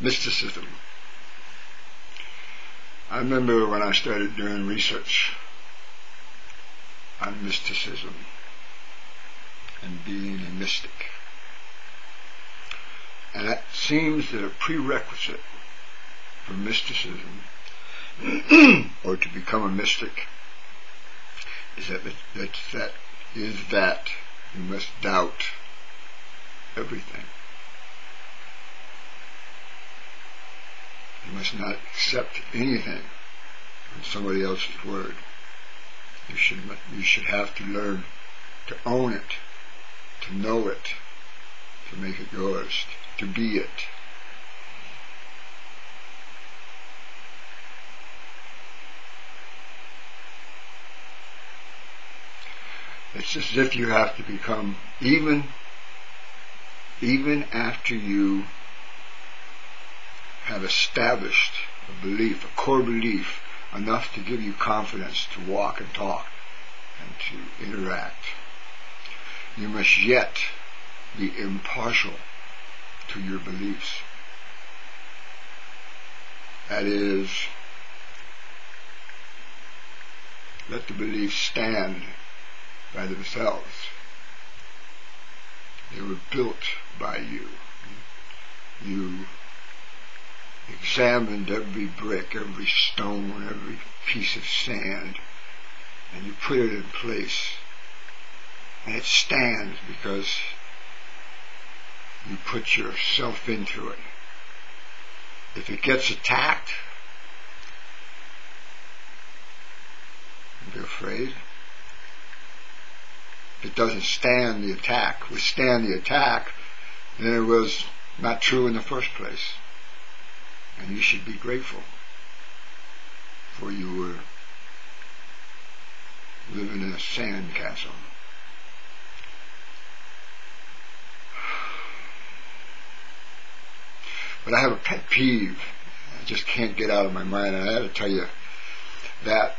Mysticism. I remember when I started doing research on mysticism and being a mystic. And it seems that a prerequisite for mysticism or to become a mystic is that you must doubt everything. You must not accept anything from somebody else's word. You should have to learn to own it, to know it, to make it yours, to be it. It's as if you have to become, even after you have established a belief, a core belief, enough to give you confidence to walk and talk and to interact, you must yet be impartial to your beliefs. That is, let the beliefs stand by themselves. They were built by you. You examined every brick, every stone, every piece of sand, and you put it in place. And it stands because you put yourself into it. If it gets attacked, don't be afraid. If it doesn't withstand the attack, then it was not true in the first place. And you should be grateful, for you were living in a sand castle. But I have a pet peeve I just can't get out of my mind, and I have to tell you that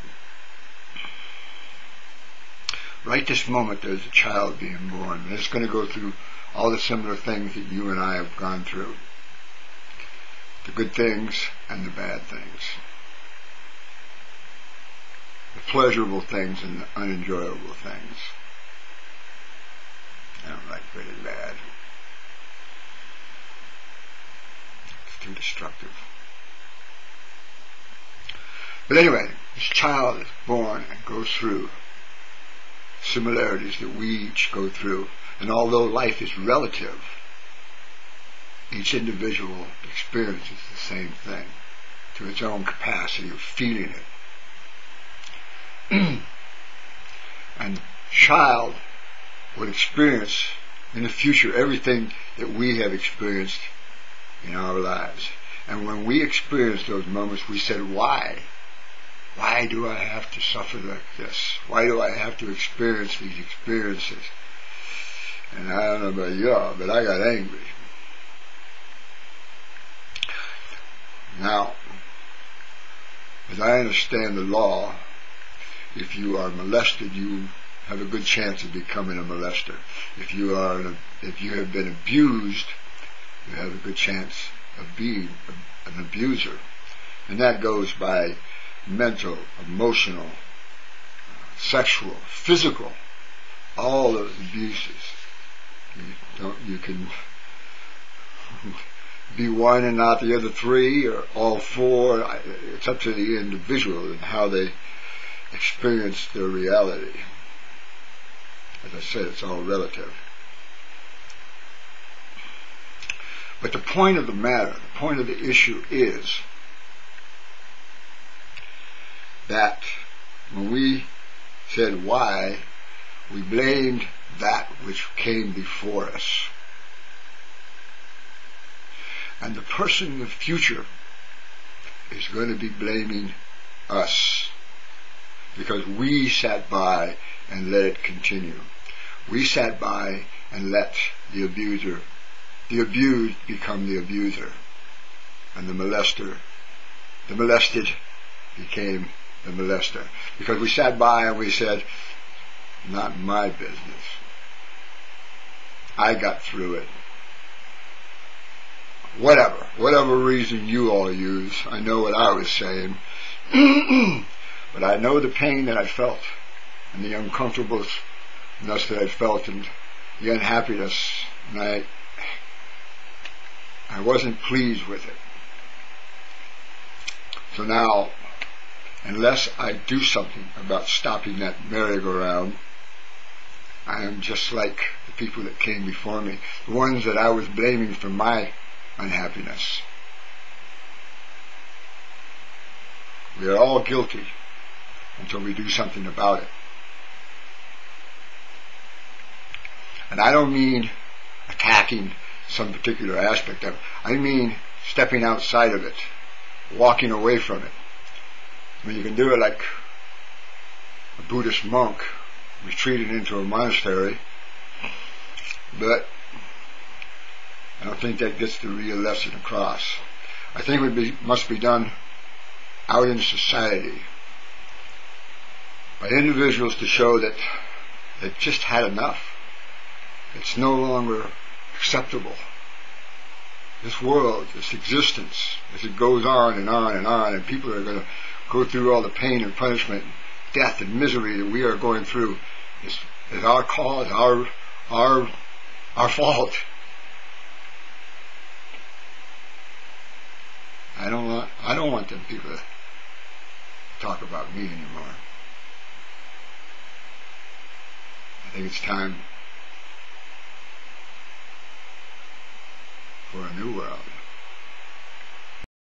right this moment there's a child being born, and it's going to go through all the similar things that you and I have gone through. The good things and the bad things. The pleasurable things and the unenjoyable things. I don't like good and bad. It's too destructive. But anyway, this child is born and goes through similarities that we each go through. And although life is relative, each individual experiences the same thing to its own capacity of feeling it. And the child will experience in the future everything that we have experienced in our lives. And when we experience those moments, we said, why? Why do I have to suffer like this? Why do I have to experience these experiences? And I don't know about y'all, but I got angry. Now, as I understand the law, if you are molested, you have a good chance of becoming a molester. If you have been abused, you have a good chance of being an abuser. And that goes by mental, emotional, sexual, physical, all those abuses. You can be one and not the other three, or all four. It's up to the individual and how they experience their reality. As I said, it's all relative. But the point of the matter, the point of the issue is that when we said why, we blamed that which came before us. And the person in the future is going to be blaming us because we sat by and let it continue. We sat by and let the abused become the abuser, and the molested became the molester. Because we sat by and we said, not my business. I got through it. whatever reason you all use. I know what I was saying. But I know the pain that I felt, and the uncomfortableness that I felt, and the unhappiness, and I wasn't pleased with it. So now, unless I do something about stopping that merry-go-round, I am just like the people that came before me, the ones that I was blaming for my unhappiness. We are all guilty until we do something about it. And I don't mean attacking some particular aspect of it. I mean stepping outside of it, walking away from it. I mean, you can do it like a Buddhist monk retreating into a monastery, but I don't think that gets the real lesson across. I think it must be done out in society by individuals to show that they've just had enough. It's no longer acceptable. This world, this existence, as it goes on and on and on, and people are going to go through all the pain and punishment, death and misery that we are going through, is our cause, our fault. I don't want them people to talk about me anymore. I think it's time for a new world.